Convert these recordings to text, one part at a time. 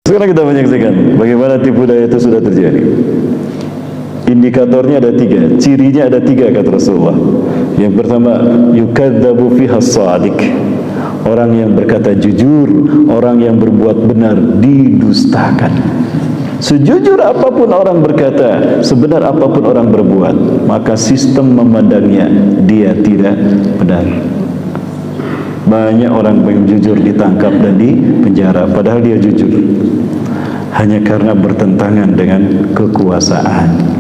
Sekarang kita menyaksikan bagaimana tipu daya itu sudah terjadi. Indikatornya ada 3, cirinya ada 3 kata Rasulullah. Yang pertama, yukadzabu fiha as-shadiq. Orang yang berkata jujur, orang yang berbuat benar didustakan. Sejujur apapun orang berkata, sebenar apapun orang berbuat, maka sistem memandangnya dia tidak benar. Banyak orang yang jujur ditangkap dan dipenjara, padahal dia jujur, hanya karena bertentangan dengan kekuasaan.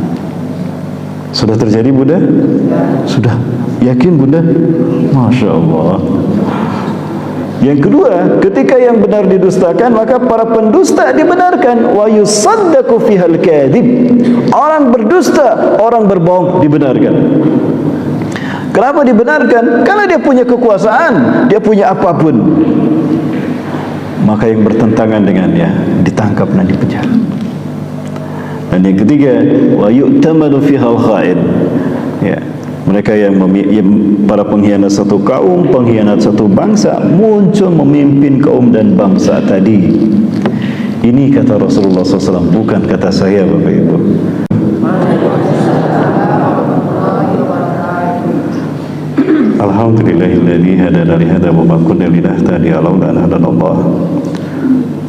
Sudah terjadi Bunda? Sudah. Yakin Bunda? Masya Allah. Yang kedua, ketika yang benar didustakan, maka para pendusta dibenarkan. Wa yusaddaqu fihal kadhib. Orang berdusta, orang berbohong dibenarkan. Kenapa dibenarkan? Karena dia punya kekuasaan, dia punya apapun. Maka yang bertentangan dengannya ditangkap dan dipenjara. Dan yang ketiga, wa yu'tamanu fihal kha'in. Ya. Mereka yang para pengkhianat satu kaum, pengkhianat satu bangsa, muncul memimpin kaum dan bangsa tadi. Ini kata Rasulullah SAW, bukan kata saya Bapak Ibu. Alhamdulillahilladzi hadana li hadza wa ma kunna linahtadiya laula an hadanallah.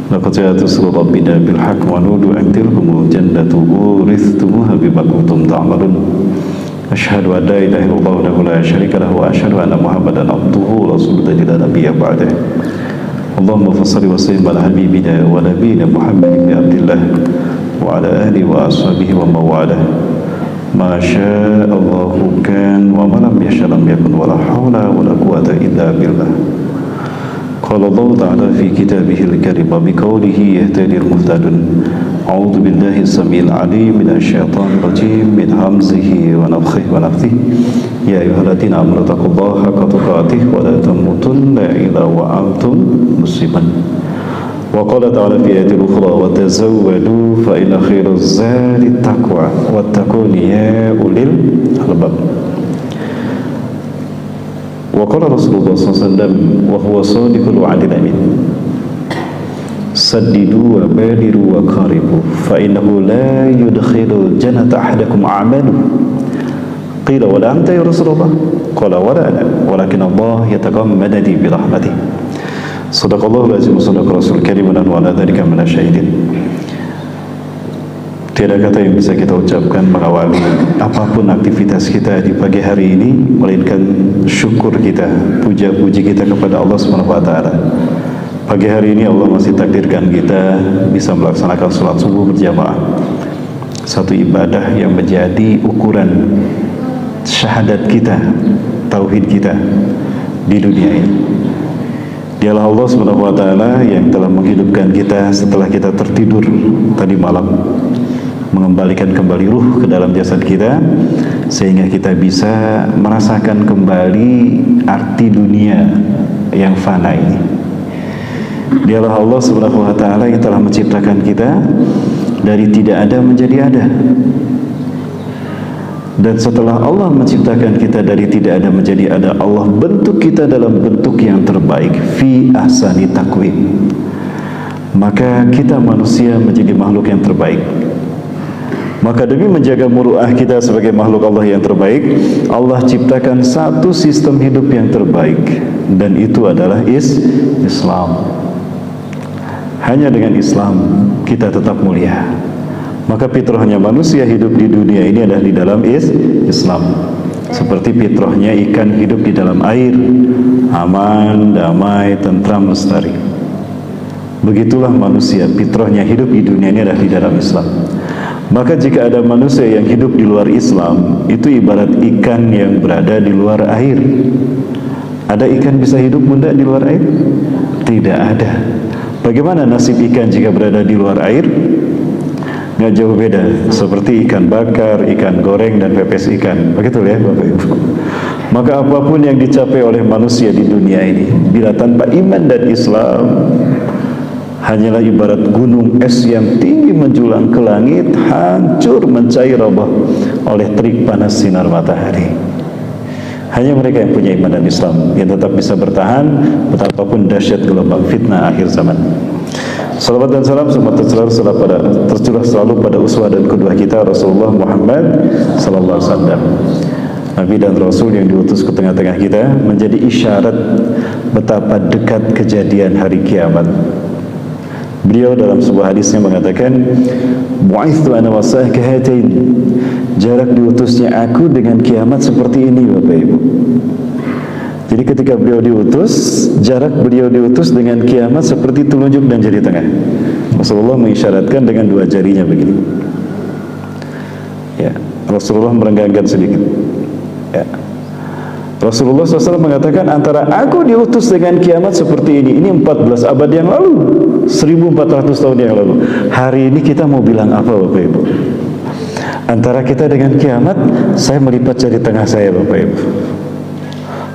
Laqad ja'at rusulu rabbina bil haqq wa nudu an tilkumul jannatu urithumuha bima kuntum ta'malun. Asyhadu an la ilaha illallah wahdahu la syarika lahu wa asyhadu anna Muhammadan abduhu wa rasuluhu la nabiyya ba'dahu. Allahumma shalli wa sallim ala habibina wa nabiyina Muhammad ibn Abdullah wa ala alihi wa ashabihi wa mawalah. Ma syaa Allahu kan wa ma lam yasha lam yakun wa la haula wa la quwwata illa billah. Qala Allah ta'ala fi kitabihil karim bi qawlihi yahtadil muhtadun. A'udzu billahi samil alim minasy syaithanir rajim min hamzihi wa nafthihi wa nafthihi. Ya ayyuhalladzina amanu taqullaha haqqa tuqatih wa la tamutunna illa wa antum muslimun. Wa qala ta'ala fi ayatin ukhra wa tazawwadu fa inna khairaz zadi taqwa wattaquni ya ulil albab. Wa qala Rasulullah sallallahu alaihi wasallam wa huwa shadiqul wa'dil amin. Saddidu wa badiru wa qaribu fa innahu la yudkhilul jannata ahadakum a'malu. Qila wa la anta ya Rasulullah? Qala wa la ana walakin Allah yataghammadani bi rahmatih. Shadaqallahu al-azim wa sadaqa rasul karim wa ala dzalika minasyahidin. Tiada kata yang bisa kita ucapkan mengawali apapun aktivitas kita di pagi hari ini melainkan syukur kita, puja-puji kita kepada Allah Subhanahu wa taala. Pagi hari ini Allah masih takdirkan kita bisa melaksanakan salat subuh berjamaah. Satu ibadah yang menjadi ukuran syahadat kita, tauhid kita di dunia ini. Dialah Allah Subhanahu wa taala yang telah menghidupkan kita setelah kita tertidur tadi malam, mengembalikan kembali ruh ke dalam jasad kita sehingga kita bisa merasakan kembali arti dunia yang fana ini. Dialah Allah Subhanahu wa taala yang telah menciptakan kita dari tidak ada menjadi ada. Dan setelah Allah menciptakan kita dari tidak ada menjadi ada, Allah bentuk kita dalam bentuk yang terbaik, fi ahsani taqwim. Maka kita manusia menjadi makhluk yang terbaik. Maka demi menjaga muruah kita sebagai makhluk Allah yang terbaik, Allah ciptakan satu sistem hidup yang terbaik, dan itu adalah Islam. Hanya dengan Islam kita tetap mulia. Maka fitrahnya manusia hidup di dunia ini adalah di dalam Islam. Seperti fitrahnya ikan hidup di dalam air, aman, damai, tentram, lestari. Begitulah manusia, fitrahnya hidup di dunia ini adalah di dalam Islam. Maka jika ada manusia yang hidup di luar Islam, itu ibarat ikan yang berada di luar air. Ada ikan bisa hidup Bunda di luar air? Tidak ada. Bagaimana nasib ikan jika berada di luar air? Nggak jauh beda, seperti ikan bakar, ikan goreng, dan pepes ikan. Begitu ya Bapak Ibu. Maka apapun yang dicapai oleh manusia di dunia ini, bila tanpa iman dan Islam, hanyalah ibarat gunung es yang tinggi menjulang ke langit, hancur mencair roboh oleh terik panas sinar matahari. Hanya mereka yang punya iman dan Islam yang tetap bisa bertahan betapapun dahsyat gelombang fitnah akhir zaman. Salawat dan salam semua tercurah selalu pada uswah dan kedua kita Rasulullah Muhammad sallallahu alaihi wasallam. Nabi dan Rasul yang diutus ke tengah-tengah kita, menjadi isyarat betapa dekat kejadian hari kiamat. Beliau dalam sebuah hadisnya mengatakan, "Bu'ithu ana wasah kahatain." Jarak diutusnya aku dengan kiamat seperti ini, Bapak Ibu. Jadi ketika beliau diutus, jarak beliau diutus dengan kiamat seperti telunjuk dan jari tengah. Rasulullah mengisyaratkan dengan dua jarinya begini. Ya, Rasulullah merenggangkan sedikit. Ya. Rasulullah SAW mengatakan antara aku diutus dengan kiamat seperti ini 14 abad yang lalu, 1400 tahun yang lalu. Hari ini kita mau bilang apa, Bapak Ibu? Antara kita dengan kiamat, saya melipat jari tengah saya, Bapak Ibu.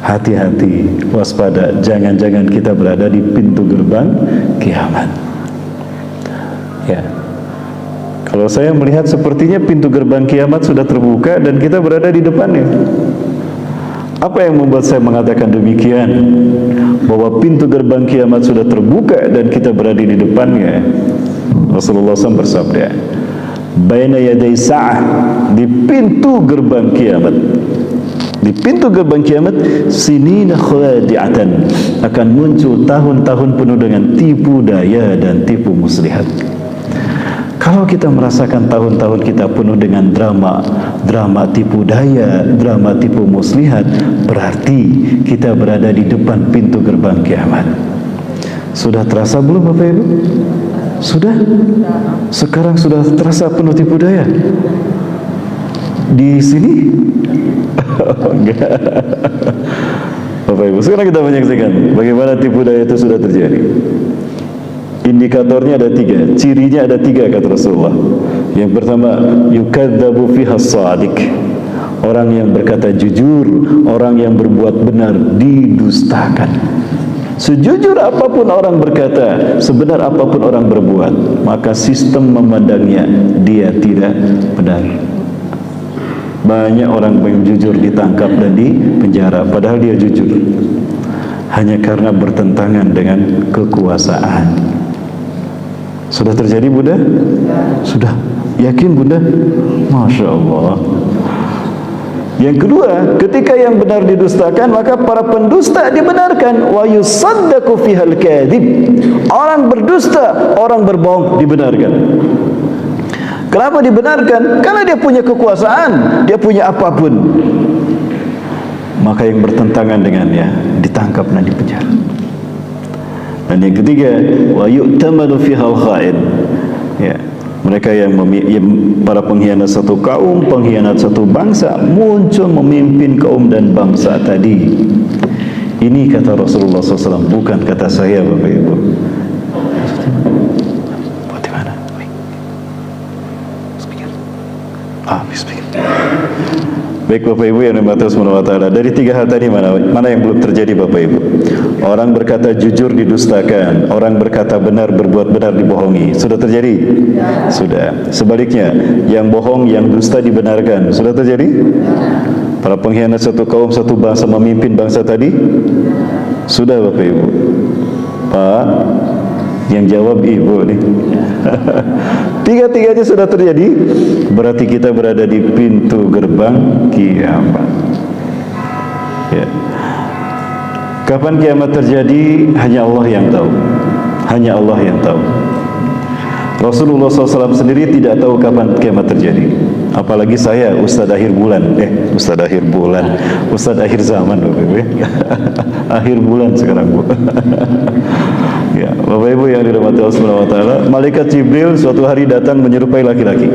Hati-hati, waspada, jangan-jangan kita berada di pintu gerbang kiamat. Ya. Kalau saya melihat sepertinya pintu gerbang kiamat sudah terbuka dan kita berada di depannya. Apa yang membuat saya mengatakan demikian? Bahwa pintu gerbang kiamat sudah terbuka dan kita berada di depannya. Rasulullah SAW bersabda, "Baina yaday sa'ah," di pintu gerbang kiamat. Di pintu gerbang kiamat, sinina khadi'atan, akan muncul tahun-tahun penuh dengan tipu daya dan tipu muslihat. Kalau kita merasakan tahun-tahun kita penuh dengan drama tipu daya, drama tipu muslihat, berarti kita berada di depan pintu gerbang kiamat. Sudah terasa belum, Bapak Ibu? Sudah? Sekarang sudah terasa penuh tipu daya? Di sini? Enggak. Bapak Ibu, sekarang kita menyaksikan bagaimana tipu daya itu sudah terjadi. Indikatornya ada 3, cirinya ada 3 kata Rasulullah. Yang pertama, yukadzabu fiha shadiq, orang yang berkata jujur, orang yang berbuat benar didustakan. Sejujur apapun orang berkata, sebenar apapun orang berbuat, maka sistem memandangnya dia tidak benar. Banyak orang yang jujur ditangkap dan dipenjara, padahal dia jujur, hanya karena bertentangan dengan kekuasaan. Sudah terjadi, Bunda? Sudah. Yakin, Bunda? Masya Allah. Yang kedua, ketika yang benar didustakan, maka para pendusta dibenarkan. Wa yusaddaqu fihal kadhib. Orang berdusta, orang berbohong dibenarkan. Kenapa dibenarkan? Karena dia punya kekuasaan, dia punya apapun. Maka yang bertentangan dengannya ditangkap dan dipenjara. Dan yang ketiga, wa yu'tamadu fihal kha'in. Ya, mereka yang para pengkhianat satu kaum, pengkhianat satu bangsa, muncul memimpin kaum dan bangsa tadi. Ini kata Rasulullah SAW, bukan kata saya, Bapak Ibu. Baik Bapak Ibu yang dirahmati Allah Subhanahu wa taala, dari 3 hal tadi mana yang belum terjadi, Bapak Ibu? Orang berkata jujur didustakan, orang berkata benar berbuat benar dibohongi. Sudah terjadi? Sudah. Sebaliknya, yang bohong, yang dusta dibenarkan. Sudah terjadi? Para pengkhianat satu kaum, satu bangsa memimpin bangsa tadi? Sudah, Bapak Ibu. Pak, yang jawab Ibu nih. Tiga-tiganya sudah terjadi, berarti kita berada di pintu gerbang kiamat. Ya. Kapan kiamat terjadi? Hanya Allah yang tahu. Hanya Allah yang tahu. Rasulullah SAW sendiri tidak tahu kapan kiamat terjadi. Apalagi saya, Ustaz akhir bulan. Ustaz akhir bulan, Ustaz akhir zaman, Bapak Ibu. Akhir bulan sekarang, Bu. Ya, Bapak Ibu yang dirahmati Allah Subhanahu wa taala, malaikat Jibril suatu hari datang menyerupai laki-laki.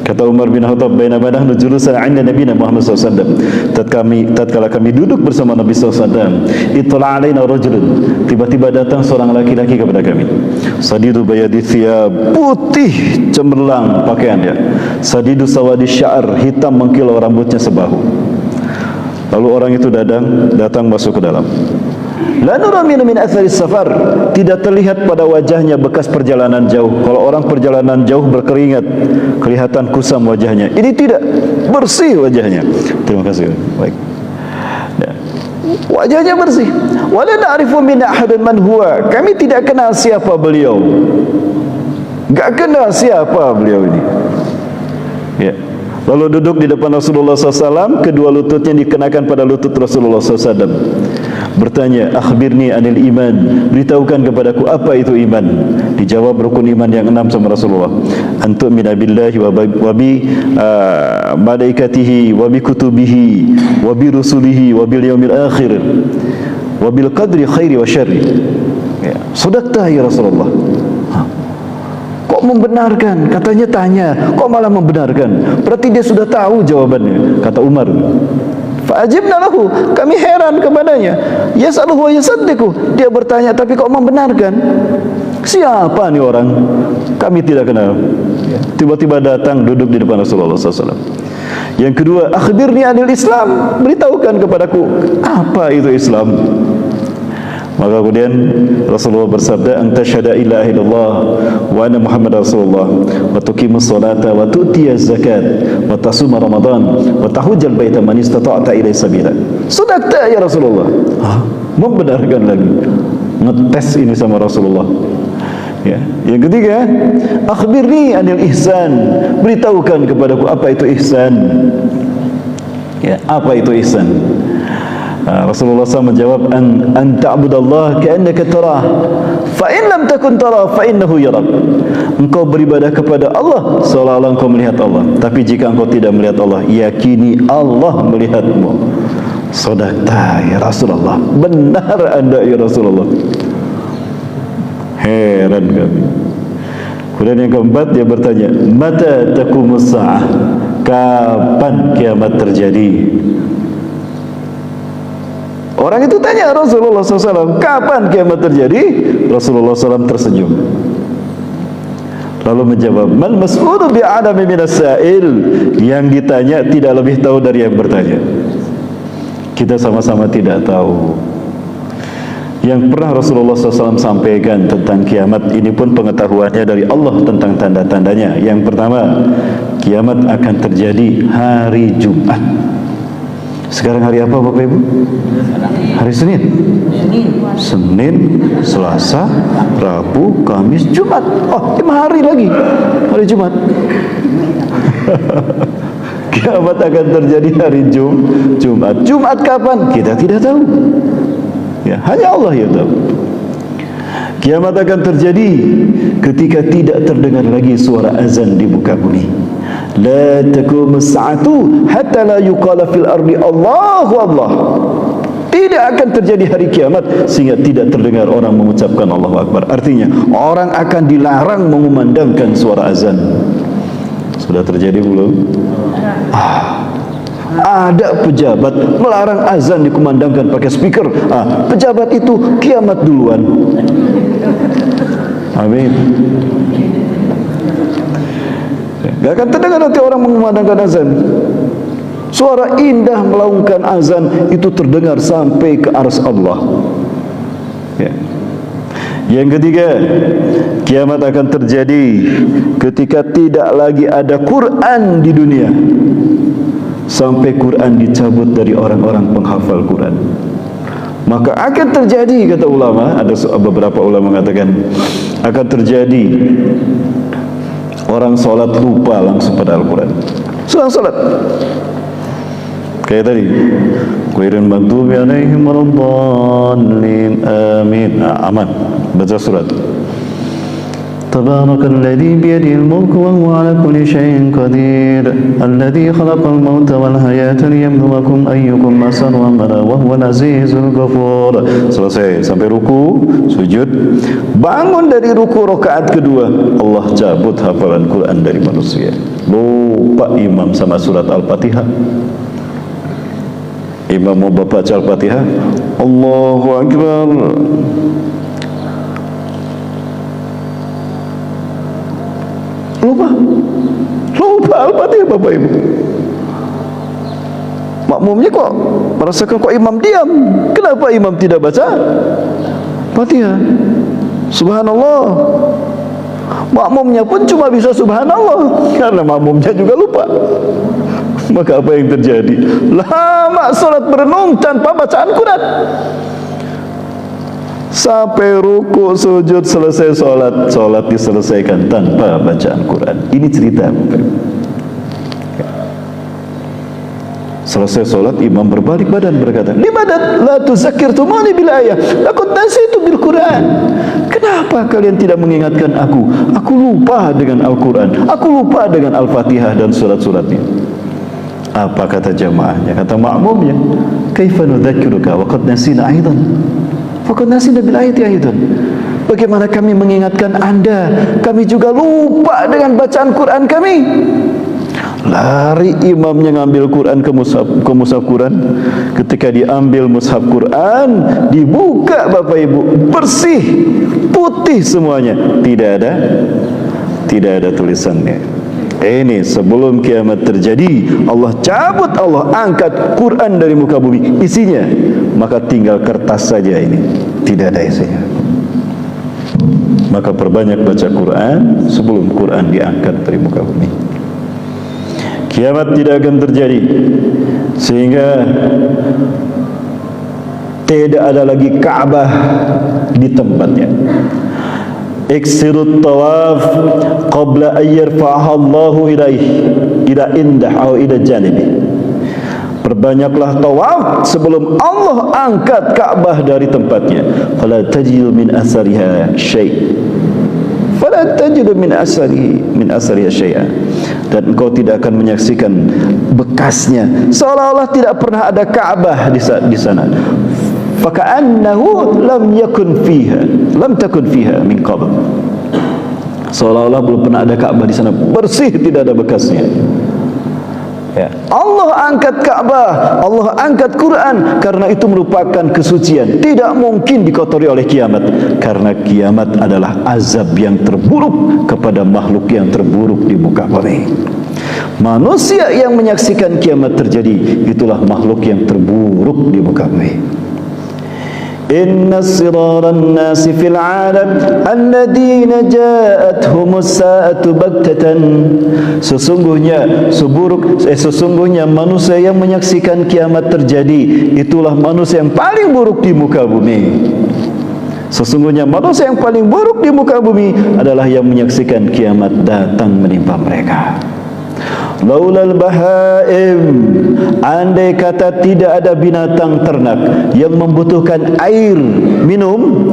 Kata Umar bin Khattab, "Bainama nahnu julusan 'inda nabiyina Muhammad sallallahu alaihi wasallam." Tatkala kami duduk bersama Nabi sallallahu alaihi wasallam, ittala 'alaina rajulun. Tiba-tiba datang seorang laki-laki kepada kami. Sadidu bayadi thiyab, putih cemerlang pakaiannya. Sadidu sawadi sya'r, hitam mengkilau rambutnya sebahu. Lalu orang itu datang masuk ke dalam. La nura min athari safar, tidak terlihat pada wajahnya bekas perjalanan jauh. Kalau orang perjalanan jauh berkeringat, kelihatan kusam wajahnya. Ini tidak, bersih wajahnya. Terima kasih. Baik. Ya. wajahnya bersih. Wala na'rifu min ahadin man huwa, kami tidak kenal siapa beliau. Enggak kenal siapa beliau ini. Ya. Lalu duduk di depan Rasulullah SAW, kedua lututnya dikenakan pada lutut Rasulullah SAW. Bertanya, akhbirni anil iman, beritahukan kepadaku apa itu iman. Dijawab rukun iman yang 6 sama Rasulullah. Antu'mina billahi wa bi malaikatihi wa bi kutubihi wa bi rusulihi wa bil yaumil akhir wa bil qadri khairi wa syarri. Ya, sadaqta ya Rasulullah. Kok membenarkan? Katanya tanya, kok malah membenarkan? Berarti dia sudah tahu jawabannya. Kata Umar, fa'ajibna lahu, kami heran kepadanya. Yas'aluhu wa yusaddiqu, dia bertanya tapi kok membenarkan? Siapa nih orang? Kami tidak kenal. Tiba-tiba datang duduk di depan Rasulullah SAW. Yang kedua, akhbirni anil Islam, beritahukan kepadaku apa itu Islam. Maka kemudian Rasulullah bersabda, anta syahada ilaha illallah wa anna Muhammad Rasulullah wa tuqimus salata wa tu'tiyaz zakat wa tasuma ramadan wa tahujjal baita man istata'ta ilaihi sabila. Sadaqta ya Rasulullah. Membenarkan lagi. Ngetes ini sama Rasulullah. Ya. Yang ketiga, akhbirni anil ihsan, beritahukan kepadaku apa itu ihsan. Ya, apa itu ihsan? Rasulullah SAW menjawab, an ta'budallah ka'annaka tarah, fa in lam takun tarah fa innahu yarak. Engkau beribadah kepada Allah seolah-olah engkau melihat Allah, tapi jika engkau tidak melihat Allah, yakini Allah melihatmu. Sadaqta ya Rasulullah, benar Anda ya Rasulullah. Heran kami. Kemudian yang keempat, dia bertanya, mata taqumus sa'ah, kapan kiamat terjadi? Orang itu tanya Rasulullah SAW, kapan kiamat terjadi? Rasulullah SAW tersenyum, lalu menjawab, man mas'ulu bi'adami minas sa'il, yang ditanya tidak lebih tahu dari yang bertanya. Kita sama-sama tidak tahu. Yang pernah Rasulullah SAW sampaikan tentang kiamat, ini pun pengetahuannya dari Allah tentang tanda-tandanya. Yang pertama, kiamat akan terjadi hari Jumat. Sekarang hari apa Bapak Ibu? Hari Senin. Senin, Selasa, Rabu, Kamis, Jumat. Oh, 5 hari lagi. Hari Jumat. Kiamat akan terjadi hari Jumat. Jumat kapan? Kita tidak tahu. Ya, hanya Allah yang tahu. Kiamat akan terjadi ketika tidak terdengar lagi suara azan di muka bumi. La taqumus sa'atu hatta la yuqala fil ardi Allahu Allah. Tidak akan terjadi hari kiamat sehingga tidak terdengar orang mengucapkan Allahu Akbar. Artinya orang akan dilarang mengumandangkan suara azan. Sudah terjadi belum? Ada pejabat melarang azan dikumandangkan pakai speaker. Pejabat itu kiamat duluan. Amin. Gak akan terdengar nanti orang mengumandangkan azan. Suara indah melaungkan azan itu terdengar sampai ke arsy Allah. Ya. Yang ketiga, kiamat akan terjadi ketika tidak lagi ada Quran di dunia, sampai Quran dicabut dari orang-orang penghafal Quran. Maka akan terjadi, kata ulama, ada beberapa ulama mengatakan akan terjadi orang sholat lupa langsung pada Al-Quran. Sudah sholat kayak tadi, ghairil maghdubi alaihim waladdallin, amin. Aman, baca surat. Tabarakalladzi biyadihil mulku wa huwa ala kulli syai'in qadir, alladzi khalaqal mauta wal hayata liyabluwakum ayyukum ahsanu amala wa huwal azizul ghafur. Selesai sampai ruku, sujud. Bangun dari ruku rakaat kedua, Allah cabut hafalan Quran dari manusia. Lupa imam sama surat Al-Fatihah. Imam mau baca Al-Fatihah, Allahu Akbar, lupa Al-Fatihah Bapak Ibu. Makmumnya kok merasakan kok imam diam. Kenapa imam tidak baca Fatihah? Subhanallah. Makmumnya pun cuma bisa subhanallah karena makmumnya juga lupa. Maka apa yang terjadi? Lama salat merenung tanpa bacaan Quran. Sampai ruku, sujud, selesai salat diselesaikan tanpa bacaan Quran. Ini cerita. Selesai salat, imam berbalik badan berkata, "Limadat la tuzakkirtumuni bil ayah, laqad nasitu bil Quran." Kenapa kalian tidak mengingatkan aku? Aku lupa dengan Al-Quran, aku lupa dengan Al-Fatihah dan surat-suratnya. Apa kata jamaahnya? Kata makmumnya, "Kaifa nudzakiruka wa qad nasina aidan?" Faqad nasina bil ayati aidan. Bagaimana kami mengingatkan Anda? Kami juga lupa dengan bacaan Quran kami. Lari imamnya ngambil Quran ke mushaf Quran. Ketika diambil mushaf Quran, dibuka Bapak Ibu, bersih, putih semuanya, tidak ada tulisannya. Ini sebelum kiamat terjadi, Allah cabut, Allah angkat Quran dari muka bumi, isinya maka tinggal kertas saja, ini tidak ada isinya. Maka perbanyak baca Quran sebelum Quran diangkat dari muka bumi. Kiamat tidak akan terjadi sehingga tidak ada lagi Ka'bah di tempatnya. Iksirut tawaf qabla an yarfa'aha Allahu ila indah atau ila janibi. Perbanyaklah tawaf sebelum Allah angkat Ka'bah dari tempatnya. Fala tajidu min asariha syai'. Fala tajidu min asariha syai'a. Dan engkau tidak akan menyaksikan bekasnya, seolah-olah tidak pernah ada Ka'bah di sana. Faka'annahu lam takun fiha min qabl. Seolah-olah belum pernah ada Ka'bah di sana, bersih, tidak ada bekasnya. Ya. Allah angkat Ka'bah, Allah angkat Quran, karena itu merupakan kesucian, tidak mungkin dikotori oleh kiamat. Karena kiamat adalah azab yang terburuk kepada makhluk yang terburuk di muka bumi. Manusia yang menyaksikan kiamat terjadi, itulah makhluk yang terburuk di muka bumi. Inna siraran nasi fil alam alladhina ja'athumus sa'atu baghtatan. Sesungguhnya manusia yang menyaksikan kiamat terjadi, itulah manusia yang paling buruk di muka bumi. Sesungguhnya manusia yang paling buruk di muka bumi adalah yang menyaksikan kiamat datang menimpa mereka. Laulal bahaim, andai kata tidak ada binatang ternak yang membutuhkan air minum,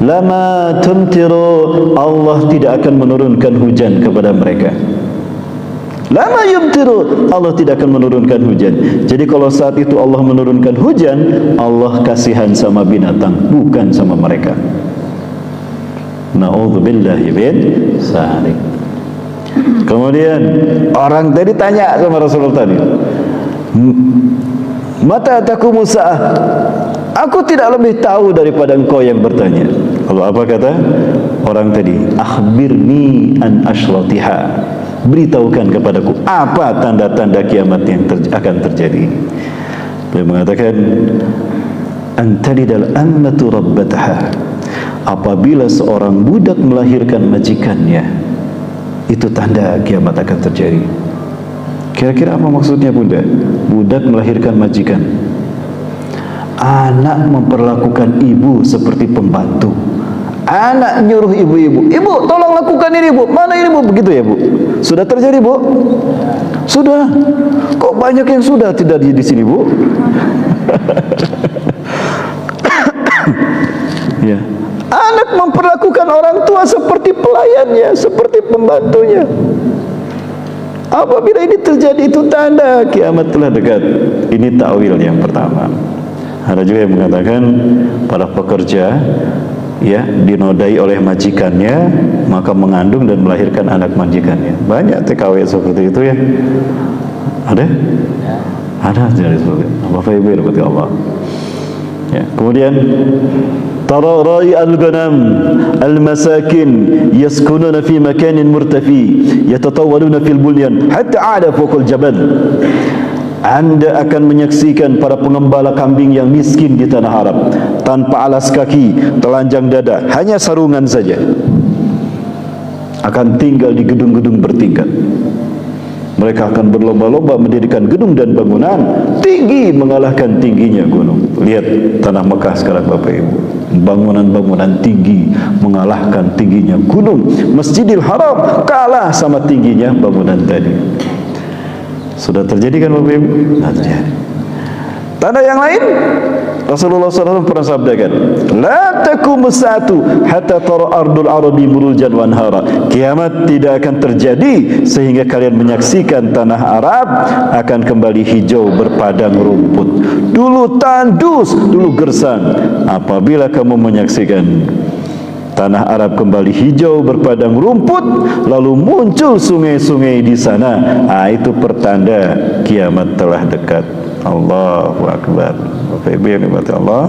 lama tumtiru, Allah tidak akan menurunkan hujan kepada mereka. Lama yumtiru, Allah tidak akan menurunkan hujan. Jadi kalau saat itu Allah menurunkan hujan, Allah kasihan sama binatang, bukan sama mereka. Na'udzubillahi min dzalik. Kemudian orang tadi tanya sama Rasulullah tadi, mata taqumu sa'ah? Aku tidak lebih tahu daripada engkau yang bertanya. Lalu apa kata orang tadi? Akhbirni an asyratiha. Beritahukan kepadaku apa tanda-tanda kiamat yang akan terjadi. Beliau mengatakan, antalidal ammatu rabbataha. Apabila seorang budak melahirkan majikannya, itu tanda kiamat akan terjadi. Kira-kira apa maksudnya bunda? Budak melahirkan majikan. Anak memperlakukan ibu seperti pembantu. Anak nyuruh ibu-ibu, "Ibu, tolong lakukan ini, Bu. Mana ini, Bu?" Begitu ya, Bu? Sudah terjadi, Bu? Sudah. Kok banyak yang sudah tidak di sini, Bu? Ya. Anak memperlakukan orang tua seperti pelayannya, seperti pembantunya. Apabila ini terjadi, itu tanda kiamat telah dekat. Ini takwil yang pertama. Ada juga yang mengatakan para pekerja ya dinodai oleh majikannya, maka mengandung dan melahirkan anak majikannya. Banyak TKW seperti itu ya. Ada? Ada jadi seperti itu. Bapak Ibu rahmati Allah. Ya, kemudian tara ra'i al-ghanam al-masakin yaskununa fi makanin murtafi yatatawwaluna fil bunyan hatta 'ala fawqa al-jabal. Anda akan menyaksikan para pengembala kambing yang miskin di tanah Arab, tanpa alas kaki, telanjang dada, hanya sarungan saja, akan tinggal di gedung-gedung bertingkat. Mereka akan berlomba-lomba mendirikan gedung dan bangunan tinggi mengalahkan tingginya gunung. Lihat tanah Mekah sekarang Bapak Ibu, bangunan-bangunan tinggi mengalahkan tingginya gunung. Masjidil Haram kalah sama tingginya bangunan tadi. Sudah terjadi kan Bapak Ibu? Nah, terjadi. Tanda yang lain, Rasulullah SAW pernah sabdakan, la taqumu sa'atu hatta tara ardul arabi burujan wa anhara. Kiamat tidak akan terjadi sehingga kalian menyaksikan tanah Arab akan kembali hijau berpadang rumput. Dulu tandus, dulu gersang. Apabila kamu menyaksikan tanah Arab kembali hijau berpadang rumput, lalu muncul sungai-sungai di sana, itu pertanda kiamat telah dekat. Allahu Akbar. Bapak Ibu yang diberkati Allah,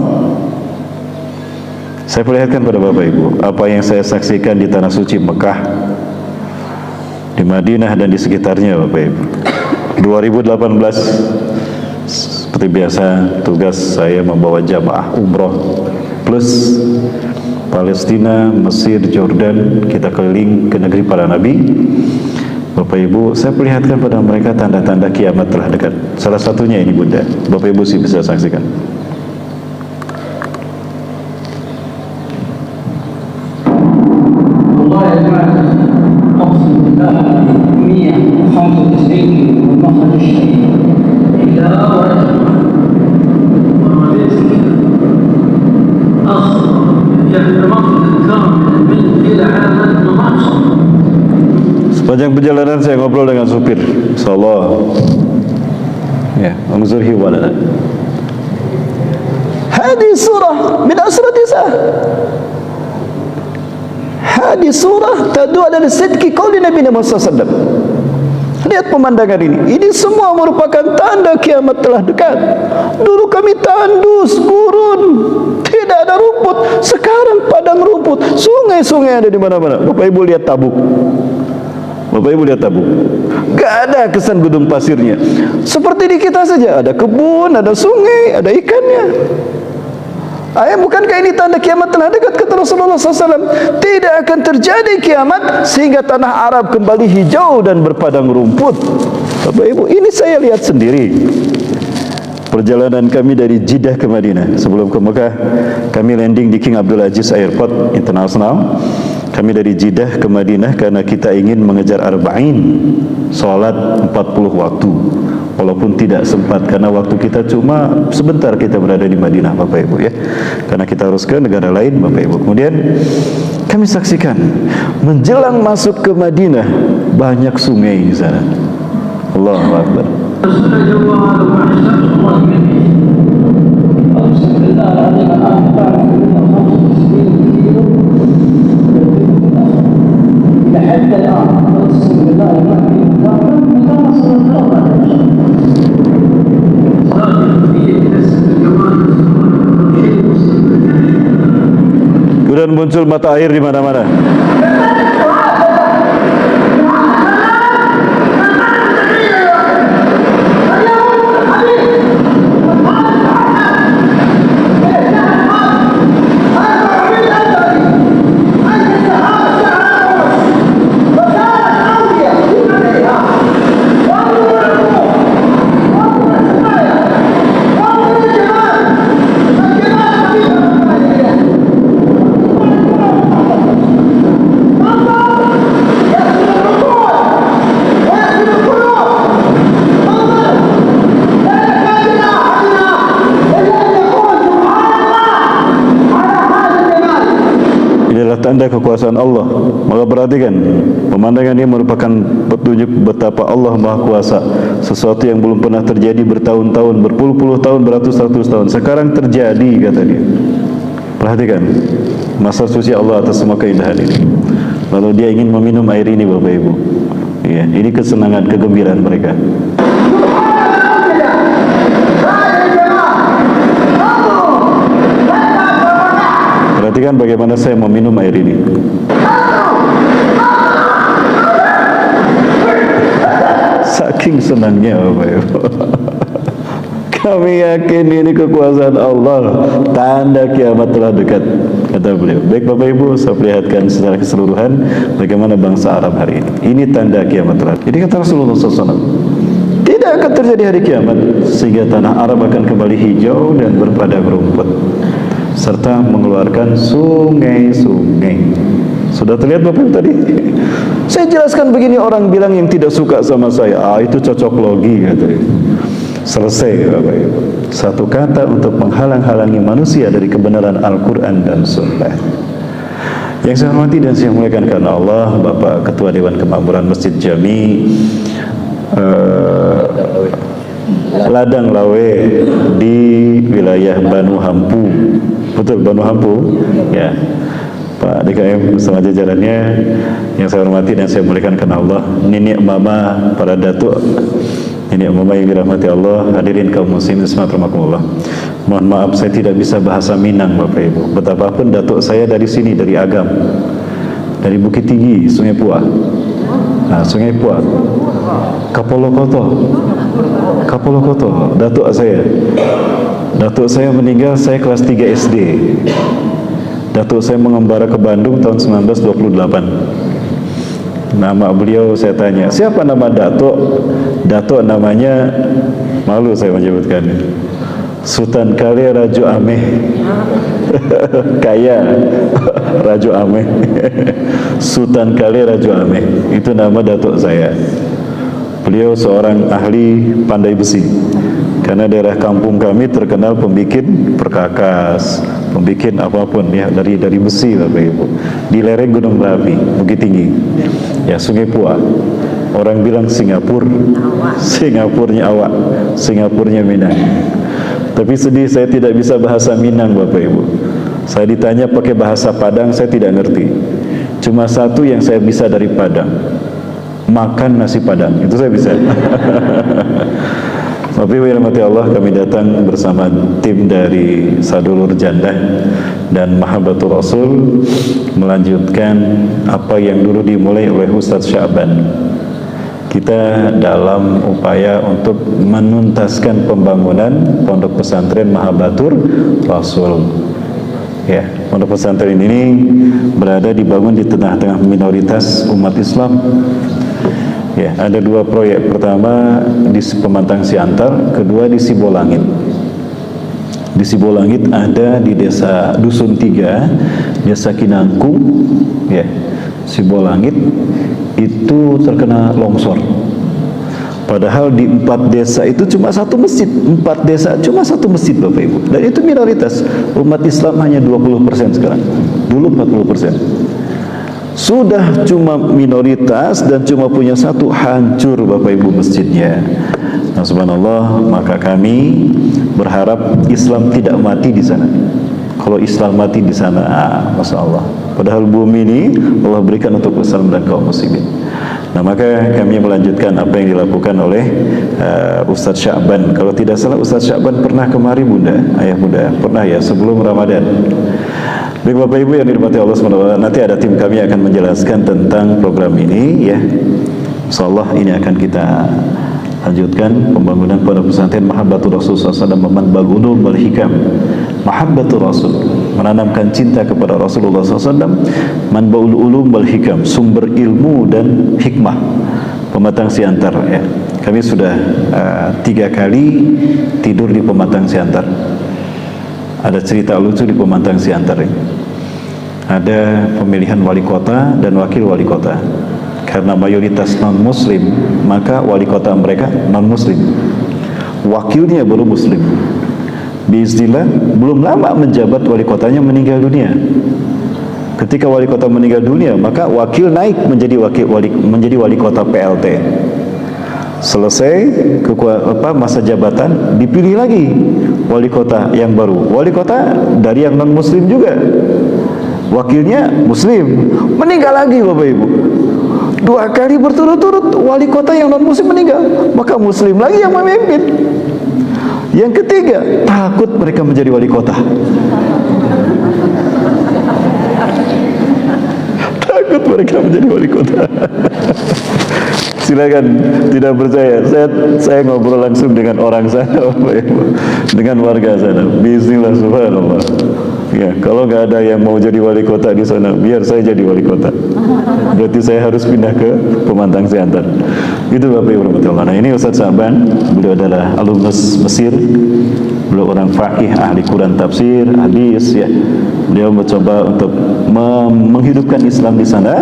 saya perlihatkan pada Bapak Ibu apa yang saya saksikan di tanah suci Mekah, di Madinah dan di sekitarnya Bapak Ibu. 2018 seperti biasa tugas saya membawa jamaah umroh plus Palestina, Mesir, Jordan, kita keliling ke negeri para nabi. Bapak Ibu, saya perlihatkan pada mereka tanda-tanda kiamat telah dekat. Salah satunya ini Bunda, Bapak Ibu sih bisa saksikan. Sepanjang perjalanan saya ngobrol dengan supir, insyaallah. Ya, anzurhi walada. Hadis surah min asrat Nisa. Hadis surah tad'u ala sidqi qauli Nabi Muhammad SAW. Lihat pemandangan ini. Ini semua merupakan tanda kiamat telah dekat. Dulu kami tandus, gurun, tidak ada rumput. Sekarang padang rumput, sungai-sungai ada di mana-mana. Bapak Ibu lihat Tabuk. Bapak Ibu lihat Tabuk, gak ada kesan gudung pasirnya. Seperti di kita saja, ada kebun, ada sungai, ada ikannya. Bukankah ini tanda kiamat telah dekat? Kata Rasulullah SAW, tidak akan terjadi kiamat sehingga tanah Arab kembali hijau dan berpadang rumput. Bapak Ibu, ini saya lihat sendiri. Perjalanan kami dari Jeddah ke Madinah. Sebelum ke Mekah, kami landing di King Abdul Aziz Airport International. Kami dari Jeddah ke Madinah karena kita ingin mengejar arba'in, salat 40 waktu. Walaupun tidak sempat karena waktu kita cuma sebentar kita berada di Madinah Bapak Ibu ya. Karena kita harus ke negara lain Bapak Ibu. Kemudian kami saksikan menjelang masuk ke Madinah banyak sungai di sana. Allahu Akbar. لحد الآن أقسم بالله ما في مكان صلى الله عليه وسلم. Kemudian muncul mata air di mana-mana. Tanda kekuasaan Allah. Maka perhatikan, pemandangan ini merupakan petunjuk betapa Allah Maha Kuasa. Sesuatu yang belum pernah terjadi bertahun-tahun, berpuluh-puluh tahun, beratus-ratus tahun, sekarang terjadi, kata dia. Perhatikan masa suci Allah atas semua keindahan ini. Lalu dia ingin meminum air ini Bapak Ibu. Ya, ini kesenangan, kegembiraan mereka. Perhatikan bagaimana saya meminum air ini. Saking senangnya Bapak Ibu. Kami yakin ini kekuasaan Allah, tanda kiamat telah dekat. Kata beliau. Baik Bapak Ibu, saya perlihatkan secara keseluruhan bagaimana bangsa Arab hari ini. Ini tanda kiamat terakhir. Ini kata Rasulullah SAW. Tidak akan terjadi hari kiamat sehingga tanah Arab akan kembali hijau dan berpadang rumput serta mengeluarkan sungai-sungai. Sudah terlihat Bapak Ibu tadi? Saya jelaskan begini, orang bilang yang tidak suka sama saya, itu cocok logi katanya. Selesai Bapak Ibu. Satu kata untuk menghalang-halangi manusia dari kebenaran Al-Quran dan Sunnah. Yang saya hormati dan saya muliakan karena Allah, Bapak Ketua Dewan Kemakmuran Masjid Jami Ladang Lawe di wilayah Banu Hampu. Betul, Banu Hampu? Ya. Pak DKM bersama jajarannya yang saya hormati dan saya muliakan karena Allah, Nenek Mama, para datuk, Nenek Mama yang dirahmati Allah, hadirin kaum muslimin rahimakumullah. Mohon maaf saya tidak bisa bahasa Minang Bapak Ibu. Betapapun datuk saya dari sini, dari Agam, dari Bukit Tinggi, Sungai Puah. Nah, Sungai Puah, Kapolokoto, datuk saya. Datuk saya meninggal saya kelas 3 SD. Datuk saya mengembara ke Bandung tahun 1928. Nama beliau saya tanya, siapa nama Datuk? Datuk namanya, malu saya menyebutkannya, Sultan Kale Rajo Ameh. Kaya Rajo Ameh. Sultan Kale Rajo Ameh, itu nama datuk saya. Beliau seorang ahli pandai besi, karena daerah kampung kami terkenal pembikin perkakas, pembikin apapun ya, dari besi Bapak Ibu. Di lereng Gunung Merapi, Bukit Tinggi, ya Sungai Puah. Orang bilang Singapura, Singapurnya awak, Singapurnya Minang. Tapi sedih saya tidak bisa bahasa Minang Bapak Ibu. Saya ditanya pakai bahasa Padang, saya tidak ngerti. Cuma satu yang saya bisa dari Padang, makan nasi Padang, itu saya bisa. Bapak Ibu yang dirahmati Allah, kami datang bersama tim dari Sadulur Janda dan Mahabbatur Rasul melanjutkan apa yang dulu dimulai oleh Ustadz Sya'ban. Kita dalam upaya untuk menuntaskan pembangunan pondok pesantren Mahabbatur Rasul. Ya, pondok pesantren ini berada dibangun di tengah-tengah minoritas umat Islam. Ya, ada dua proyek. Pertama di Pemantang Siantar, kedua di Sibolangit. Di Sibolangit ada di desa Dusun 3, desa Kinangkung, ya. Sibolangit itu terkena longsor. Padahal di 4 desa itu cuma satu masjid. 4 desa cuma satu masjid Bapak Ibu. Dan itu minoritas. Umat Islam hanya 20% sekarang. Dulu 40%. Sudah cuma minoritas dan cuma punya satu, hancur Bapak Ibu masjidnya. Nah, subhanallah, maka kami berharap Islam tidak mati di sana. Kalau Islam mati di sana, masya Allah. Padahal bumi ini Allah berikan untuk Islam dan kaum muslimin. Nah, maka kami melanjutkan apa yang dilakukan oleh Ustadz Sya'ban. Kalau tidak salah Ustadz Sya'ban pernah kemari Bunda, Ayah Bunda, pernah ya, sebelum Ramadan. Baik Bapak Ibu yang dirahmati Allah SWT, nanti ada tim kami akan menjelaskan tentang program ini ya. Insyaallah ini akan kita lanjutkan pembangunan pondok pesantren Mahabbatur Rasul SAW, Manba'ul Ulum wal Hikam. Mahabbatur Rasul, menanamkan cinta kepada Rasulullah SAW. Manba'ul Ulum wal Hikam, sumber ilmu dan hikmah. Pematang Siantar ya. Kami sudah 3 kali tidur di Pematang Siantar. Ada cerita lucu di Pematang Siantar ini. Ada pemilihan wali kota dan wakil wali kota. Karena mayoritas non-muslim, maka wali kota mereka non-muslim, wakilnya baru muslim. Biiznillah, belum lama menjabat wali kotanya meninggal dunia. Ketika wali kota meninggal dunia, maka wakil naik menjadi wali kota PLT. Selesai masa jabatan, dipilih lagi wali kota yang baru. Wali kota dari yang non-muslim juga, wakilnya muslim, meninggal lagi Bapak Ibu. 2 kali berturut-turut wali kota yang non-muslim meninggal, maka muslim lagi yang memimpin. Yang ketiga, takut mereka menjadi wali kota. Takut mereka menjadi wali kota. Silakan, tidak percaya, saya ngobrol langsung dengan orang sana, dengan warga sana. Bismillah, subhanallah. Ya, kalau nggak ada yang mau jadi wali kota di sana, biar saya jadi wali kota. Berarti saya harus pindah ke Pemantang Siantar. Itu Bapak Ibu rahmatullah. Nah, ini Ustaz Sa'ban, beliau adalah alumnus Mesir. Beliau orang faqih, ahli Quran tafsir, hadis ya. Beliau mencoba untuk menghidupkan Islam di sana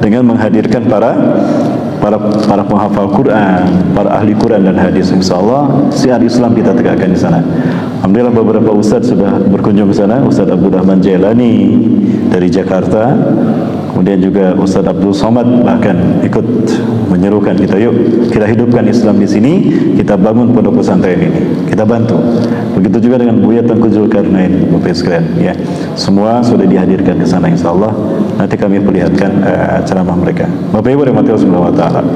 dengan menghadirkan para penghafal Quran, para ahli Quran dan hadis. Insyaallah syiar Islam kita tegakkan di sana. Alhamdulillah beberapa ustaz sudah berkunjung ke sana. Ustaz Abdul Rahman Jailani dari Jakarta, kemudian juga Ustaz Abdul Somad bahkan ikut menyerukan kita, yuk kita hidupkan Islam di sini, kita bangun pondok pesantren ini, kita bantu. Begitu juga dengan Buya Tengku Zulkarnain, Bapak sekalian, ya. Semua sudah dihadirkan ke sana insyaallah. Nanti kami perlihatkan ceramah mereka. Bapak Ibu rahmatullahi subhanahu wa taala.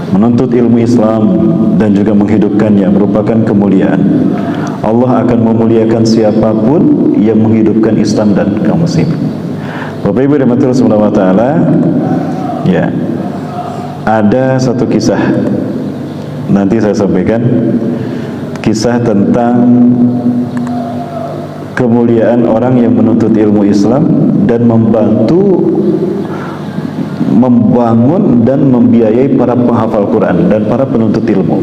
Menuntut ilmu Islam dan juga menghidupkannya merupakan kemuliaan. Allah akan memuliakan siapapun yang menghidupkan Islam dan kaum muslimin. Bapak Ibu rahmatullahi subhanahu wa taala, ya. Ada satu kisah nanti saya sampaikan, kisah tentang kemuliaan orang yang menuntut ilmu Islam dan membantu membangun dan membiayai para penghafal Quran dan para penuntut ilmu.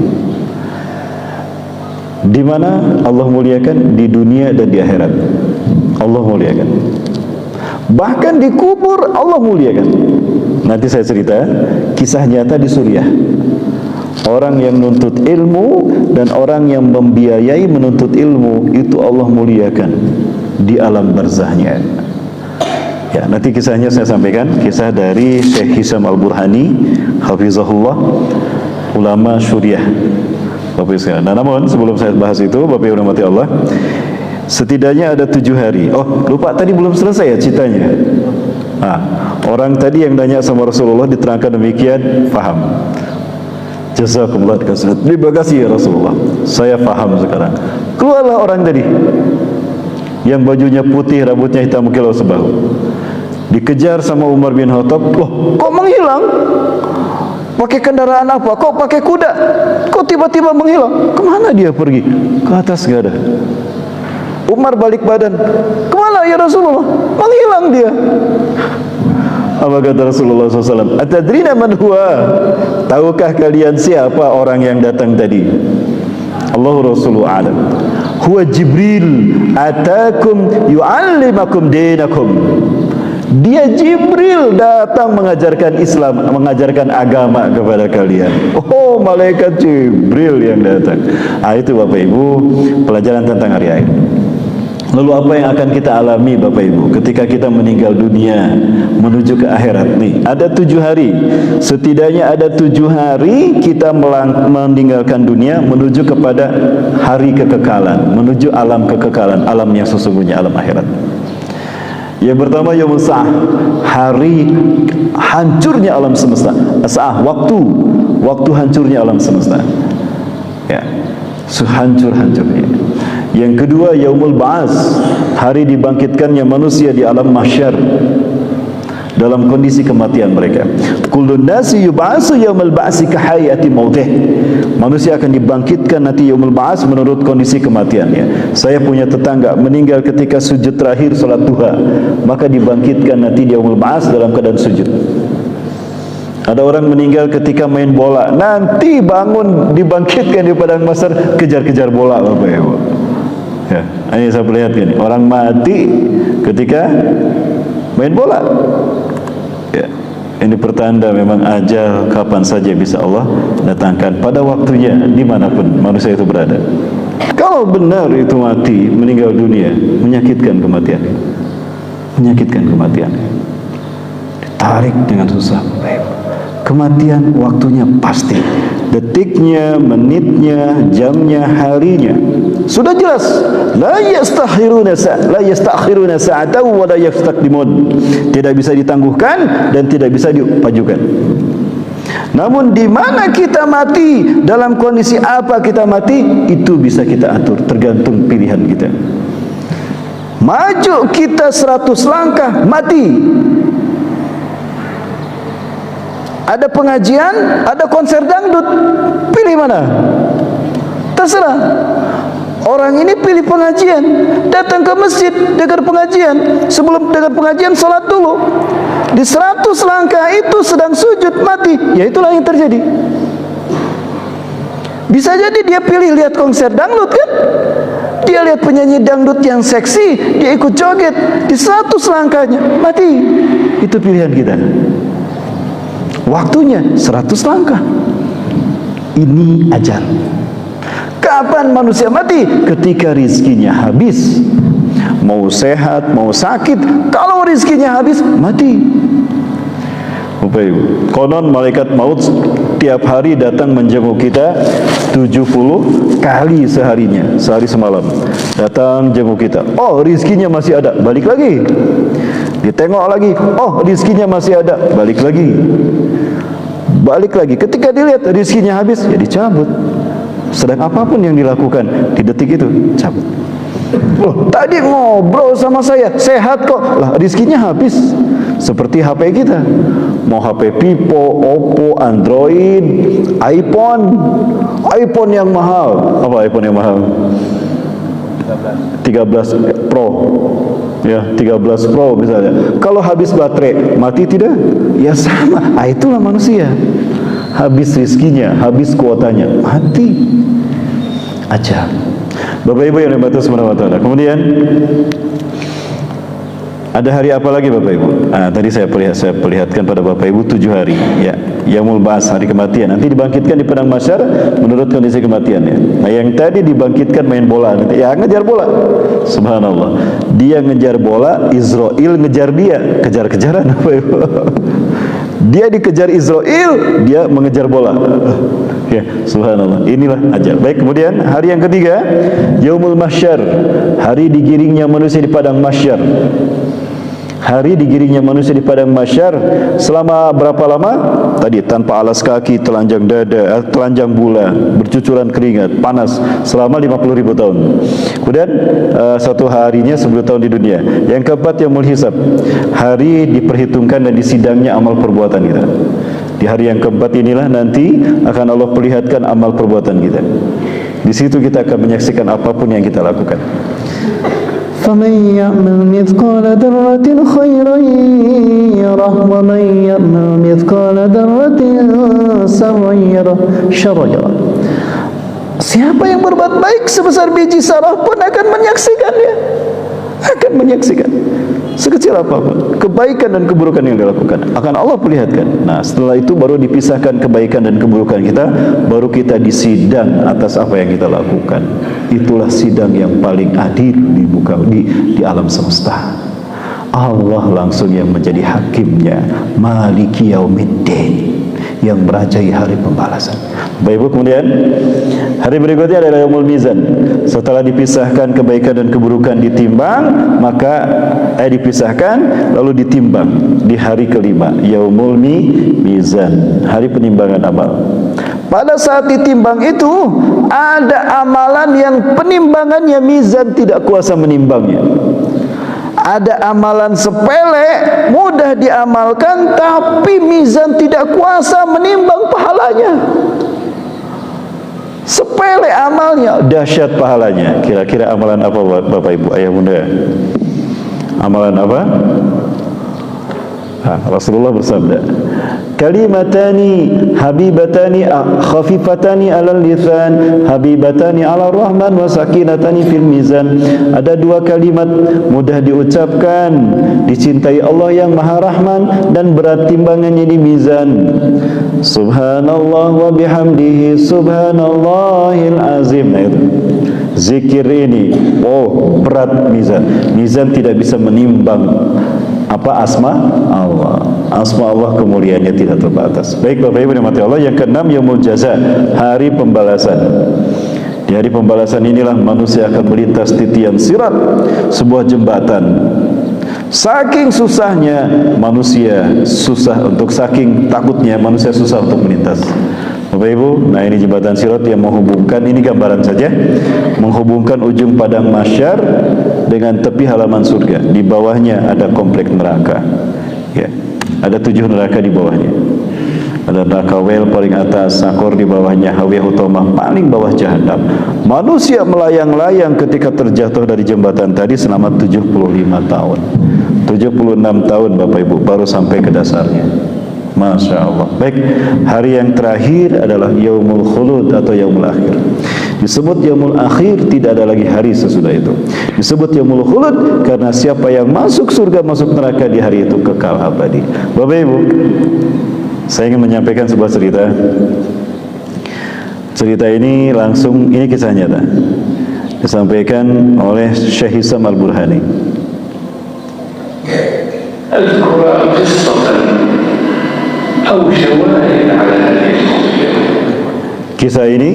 Di mana Allah muliakan di dunia dan di akhirat. Allah muliakan. Bahkan di kubur Allah muliakan. Nanti saya cerita kisah nyata di Suriah. Orang yang menuntut ilmu dan orang yang membiayai menuntut ilmu itu Allah muliakan di alam barzahnya. Ya, nanti kisahnya saya sampaikan, kisah dari Syekh Hisam Al-Burhani hafizahullah, ulama Suriah. Bapak sekalian. Nah, namun sebelum saya bahas itu, Bapak Ibu rahmati Allah, setidaknya ada 7 hari. Oh, lupa tadi belum selesai ya ceritanya. Nah, orang tadi yang nanya sama Rasulullah diterangkan demikian, paham. Jazakumullah khairan. Terima kasih ya Rasulullah. Saya paham sekarang. Keluarlah orang tadi yang bajunya putih, rambutnya hitam kilau sebahu. Dikejar sama Umar bin Khattab. Loh, kok menghilang? Pakai kendaraan apa? Kok pakai kuda? Kok tiba-tiba menghilang? Kemana dia pergi? Ke atas gak ada. Umar balik badan. Kemana ya Rasulullah? Menghilang dia. Apa kata Rasulullah SAW? Atadrina man huwa? Tahukah kalian siapa orang yang datang tadi? Allah Rasulullah alam. Huwa Jibril atakum yu'allimakum dinakum. Dia Jibril datang mengajarkan Islam, mengajarkan agama kepada kalian. Oh, malaikat Jibril yang datang. Itu Bapak Ibu pelajaran tentang hari akhir. Lalu apa yang akan kita alami Bapak Ibu ketika kita meninggal dunia menuju ke akhirat nih? Ada 7 hari. Setidaknya ada 7 hari kita meninggalkan dunia menuju kepada hari kekekalan, menuju alam kekekalan, alam yang sesungguhnya, alam akhirat. Yang pertama yaumul sa'ah, hari hancurnya alam semesta. Sa'ah, waktu hancurnya alam semesta. Ya, sehancur-hancurnya. Yang kedua yaumul ba'ats, hari dibangkitkannya manusia di alam mahsyar dalam kondisi kematian mereka. Kullun nasi yub'atsu yaumul ba'tsi ka hayati mautih. Manusia akan dibangkitkan nanti yaumul ba'ats menurut kondisi kematiannya. Saya punya tetangga meninggal ketika sujud terakhir salat duha, maka dibangkitkan nanti di yaumul ba'ats dalam keadaan sujud. Ada orang meninggal ketika main bola, nanti bangun dibangkitkan di padang mahsyar kejar-kejar bola Bapak Ibu. Ya, ini saya perlihatkan orang mati ketika main bola. Ya, ini pertanda memang ajal kapan saja bisa Allah datangkan pada waktunya dimanapun manusia itu berada. Kalau benar itu mati, meninggal dunia, menyakitkan kematian, menyakitkan kematian, ditarik dengan susah. Kematian waktunya pasti, detiknya, menitnya, jamnya, harinya sudah jelas. La yastakhiruna sa'atan wa la yastaqdimun. Tidak bisa ditangguhkan dan tidak bisa dipajukan. Namun di mana kita mati, dalam kondisi apa kita mati, itu bisa kita atur, tergantung pilihan kita. Maju kita 100 langkah, mati. Ada pengajian, ada konser dangdut, pilih mana? Terserah. Orang ini pilih pengajian, datang ke masjid, dengar pengajian. Sebelum dengar pengajian, sholat dulu. Di 100 langkah itu sedang sujud, mati. Ya itulah yang terjadi. Bisa jadi dia pilih lihat konser dangdut kan? Dia lihat penyanyi dangdut yang seksi, dia ikut joget. Di 100 langkahnya, mati. Itu pilihan kita. Waktunya 100 langkah. Ini ajal. Kapan manusia mati? Ketika rizkinya habis. Mau sehat, mau sakit, kalau rizkinya habis, mati. Bapak Ibu, konon malaikat maut tiap hari datang menjenguk kita 70 kali seharinya, sehari semalam. Datang jenguk kita. Oh, rizkinya masih ada, balik lagi. Ditengok lagi. Oh, rizkinya masih ada, balik lagi. Balik lagi. Ketika dilihat rizkinya habis, ya dicabut. Sedang apapun yang dilakukan di detik itu, cabut. Loh, tadi ngobrol sama saya, sehat kok. Lah, rizkinya habis. Seperti HP kita. Mau HP Vivo, Oppo, Android, iPhone. iPhone yang mahal. Apa iPhone yang mahal? 13 Pro. Ya, 13 Pro misalnya. Kalau habis baterai, mati tidak? Ya sama. Itulah manusia. Habis rizkinya, habis kuotanya, mati. Aja. Bapak Ibu yang dirahmati Allah Subhanahu wa taala. Kemudian ada hari apa lagi Bapak Ibu? Tadi saya perlihatkan pada Bapak Ibu 7 hari. Ya, Yaumul Ba'ats, hari kematian. Nanti dibangkitkan di padang mahsyar menurut kondisi kematiannya. Nah, yang tadi dibangkitkan main bola, nanti ya ngejar bola. Subhanallah. Dia ngejar bola, Israel ngejar dia, kejar-kejaran Bapak Ibu. Dia dikejar Israel, dia mengejar bola. Ya, subhanallah. Inilah ajal. Baik, kemudian hari yang ketiga, Yaumul Mahsyar, hari digiringnya manusia di padang mahsyar. Hari digiringnya manusia di padang mahsyar selama berapa lama? Tadi tanpa alas kaki, telanjang dada, telanjang bula, bercucuran keringat, panas selama 50.000 tahun. Kemudian satu harinya 10 tahun di dunia. Yang keempat Yaumul Hisab, hari diperhitungkan dan disidangnya amal perbuatan kita. Di hari yang keempat inilah nanti akan Allah perlihatkan amal perbuatan kita. Di situ kita akan menyaksikan apapun yang kita lakukan. فَمَنْ يَعْمَلْ مِثْقَالَ ذَرَّةٍ خَيْرًا يَرَهُ وَمَنْ يَعْمَلْ مِثْقَالَ ذَرَّةٍ شَرًّا يَرَهُ. Siapa yang berbuat baik sebesar biji sarah pun akan menyaksikannya. Akan menyaksikan sekecil apapun kebaikan dan keburukan yang dilakukan akan Allah perlihatkan. Nah, setelah itu baru dipisahkan kebaikan dan keburukan kita, baru kita disidang atas apa yang kita lakukan. Itulah sidang yang paling adil di alam semesta. Allah langsung yang menjadi hakimnya, Maliki Yaumiddin, yang merajai hari pembalasan. Bapak Ibu, kemudian hari berikutnya adalah Yaumul Mizan. Setelah dipisahkan kebaikan dan keburukan ditimbang, maka dipisahkan lalu ditimbang di hari kelima, Yaumul Mizan, hari penimbangan amal. Pada saat ditimbang itu ada amalan yang penimbangannya mizan tidak kuasa menimbangnya. Ada amalan sepele, mudah diamalkan, tapi mizan tidak kuasa menimbang pahalanya. Sepele amalnya, dahsyat pahalanya. Kira-kira amalan apa Bapak Ibu, Ayah Bunda? Amalan apa? Rasulullah bersabda, kalimatani habibatani khafifatani alal lisan habibatani ala rahman wa sakinatani fil mizan. Ada dua kalimat mudah diucapkan, dicintai Allah yang Maha Rahman, dan berat timbangannya di mizan. Subhanallah wa bihamdihi subhanallahil azim. Nah, itu zikir ini, berat mizan. Mizan tidak bisa menimbang apa asma Allah. Asma Allah kemuliaannya tidak terbatas. Baik Bapak Ibu dirahmati Allah, yang keenam Yaumul Jaza, hari pembalasan. Di hari pembalasan inilah manusia akan melintas titian sirat, sebuah jembatan. Saking susahnya manusia susah untuk, saking takutnya manusia susah untuk melintas. Bapak Ibu, nah ini jembatan sirat yang menghubungkan, ini gambaran saja, menghubungkan ujung padang mahsyar dengan tepi halaman surga. Di bawahnya ada komplek neraka. Ya, ada 7 neraka di bawahnya. Ada neraka wel paling atas, sakor di bawahnya, hawiyah utamah paling bawah jahanam. Manusia melayang-layang ketika terjatuh dari jembatan tadi selama 75 tahun. 76 tahun Bapak Ibu baru sampai ke dasarnya. Masya Allah. Baik, hari yang terakhir adalah Yaumul Khulud atau Yaumul Akhir. Disebut Yaumul Akhir, tidak ada lagi hari sesudah itu. Disebut Yaumul Khulud karena siapa yang masuk surga, masuk neraka di hari itu kekal abadi. Bapak Ibu, saya ingin menyampaikan sebuah cerita. Cerita ini langsung, ini kisah nyata, disampaikan oleh Syekh Hisam Al-Burhani. أذكر قصة أو شواهد على هذه القضية. Kisah ini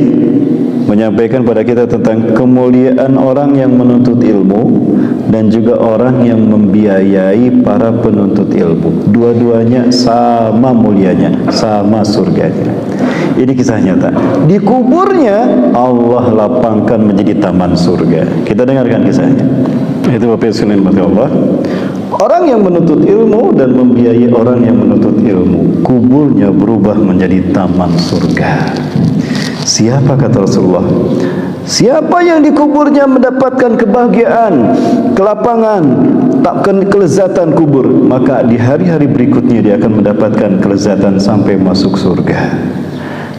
menyampaikan pada kita tentang kemuliaan orang yang menuntut ilmu dan juga orang yang membiayai para penuntut ilmu. Dua-duanya sama mulianya, sama surganya. Ini kisah nyata. Di kuburnya Allah lapangkan menjadi taman surga. Kita dengarkan kisahnya. Itu Bapak sekalian Allah. Orang yang menuntut ilmu dan membiayai orang yang menuntut ilmu, kuburnya berubah menjadi taman surga. Siapa kata Rasulullah? Siapa yang di kuburnya mendapatkan kebahagiaan, kelapangan, takkan kelezatan kubur, maka di hari-hari berikutnya dia akan mendapatkan kelezatan sampai masuk surga.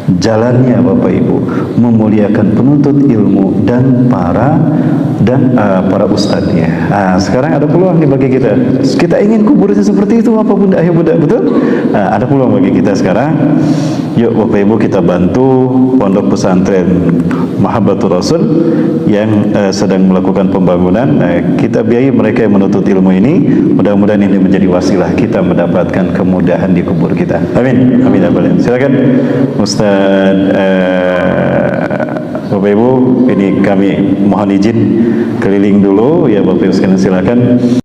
Jalannya Bapak Ibu memuliakan penuntut ilmu dan para ustadznya. Sekarang ada peluang nih bagi kita. Kita ingin kuburnya seperti itu apa Bunda? Ayo Bunda, betul? Ada peluang bagi kita sekarang. Yuk Bapak Ibu kita bantu Pondok Pesantren Mahabbatur Rasul yang sedang melakukan pembangunan. Kita biayai mereka yang menuntut ilmu ini. Mudah-mudahan ini menjadi wasilah kita mendapatkan kemudahan di kubur kita. Amin. Amin. Amin. Silakan Ustaz Bapak Ibu, ini kami mohon izin keliling dulu ya Bapak Ibu sekalian, silakan.